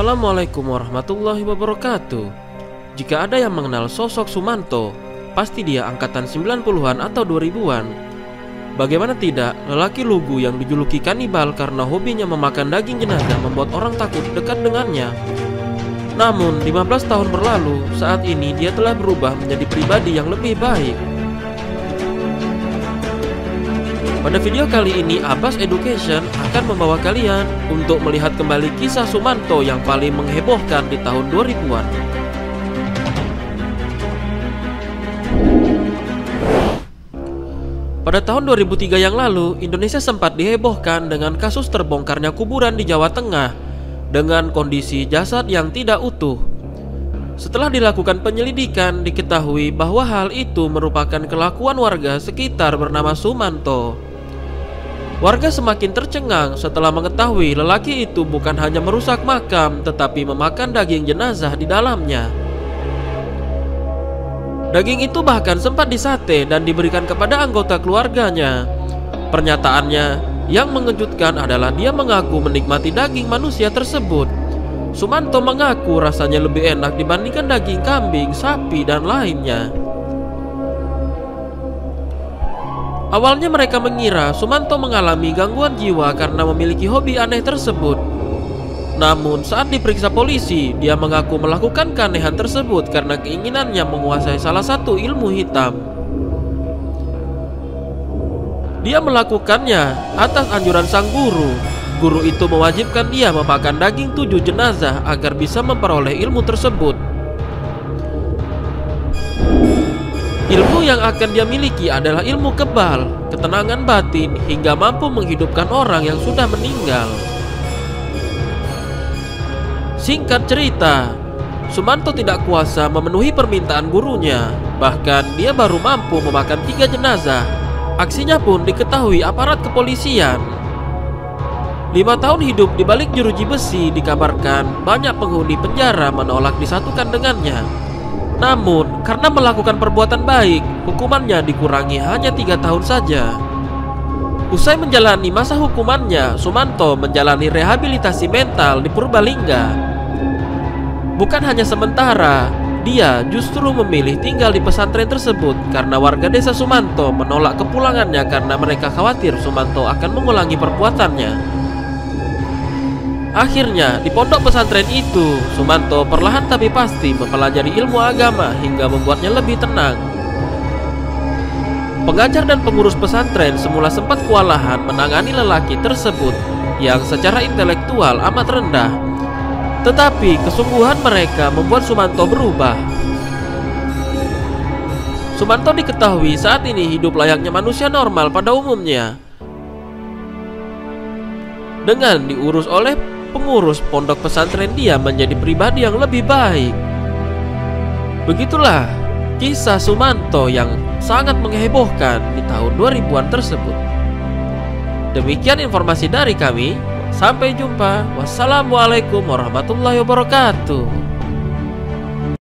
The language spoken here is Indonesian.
Assalamualaikum warahmatullahi wabarakatuh. Jika ada yang mengenal sosok Sumanto, pasti dia angkatan 90-an atau 2000-an. Bagaimana tidak, lelaki lugu yang dijuluki kanibal karena hobinya memakan daging jenazah membuat orang takut dekat dengannya. Namun 15 tahun berlalu, saat ini dia telah berubah menjadi pribadi yang lebih baik. Pada video kali ini, Abbas Education akan membawa kalian untuk melihat kembali kisah Sumanto yang paling menghebohkan di tahun 2000-an. Pada tahun 2003 yang lalu, Indonesia sempat dihebohkan dengan kasus terbongkarnya kuburan di Jawa Tengah dengan kondisi jasad yang tidak utuh. Setelah dilakukan penyelidikan, diketahui bahwa hal itu merupakan kelakuan warga sekitar bernama Sumanto. Warga semakin tercengang setelah mengetahui lelaki itu bukan hanya merusak makam, tetapi memakan daging jenazah di dalamnya. Daging itu bahkan sempat disate dan diberikan kepada anggota keluarganya. Pernyataannya yang mengejutkan adalah dia mengaku menikmati daging manusia tersebut. Sumanto mengaku rasanya lebih enak dibandingkan daging kambing, sapi, dan lainnya. Awalnya mereka mengira Sumanto mengalami gangguan jiwa karena memiliki hobi aneh tersebut. Namun saat diperiksa polisi, dia mengaku melakukan keanehan tersebut karena keinginannya menguasai salah satu ilmu hitam. Dia melakukannya atas anjuran sang guru. Guru itu mewajibkan dia memakan daging 7 jenazah agar bisa memperoleh ilmu tersebut. Ilmu yang akan dia miliki adalah ilmu kebal, ketenangan batin, hingga mampu menghidupkan orang yang sudah meninggal. Singkat cerita, Sumanto tidak kuasa memenuhi permintaan gurunya. Bahkan dia baru mampu memakan 3 jenazah. Aksinya pun diketahui aparat kepolisian. 5 tahun hidup di balik jeruji besi, dikabarkan banyak penghuni penjara menolak disatukan dengannya. Namun, karena melakukan perbuatan baik, hukumannya dikurangi hanya 3 tahun saja. Usai menjalani masa hukumannya, Sumanto menjalani rehabilitasi mental di Purbalingga. Bukan hanya sementara, dia justru memilih tinggal di pesantren tersebut karena warga desa Sumanto menolak kepulangannya karena mereka khawatir Sumanto akan mengulangi perbuatannya. Akhirnya, di pondok pesantren itu, Sumanto perlahan tapi pasti mempelajari ilmu agama hingga membuatnya lebih tenang. Pengajar dan pengurus pesantren semula sempat kewalahan menangani lelaki tersebut yang secara intelektual amat rendah. Tetapi kesungguhan mereka membuat Sumanto berubah. Sumanto diketahui saat ini hidup layaknya manusia normal pada umumnya, dengan diurus oleh pengurus pondok pesantren. Dia menjadi pribadi yang lebih baik. Begitulah kisah Sumanto yang sangat menghebohkan di tahun 2000-an tersebut. Demikian informasi dari kami. Sampai jumpa. Wassalamualaikum warahmatullahi wabarakatuh.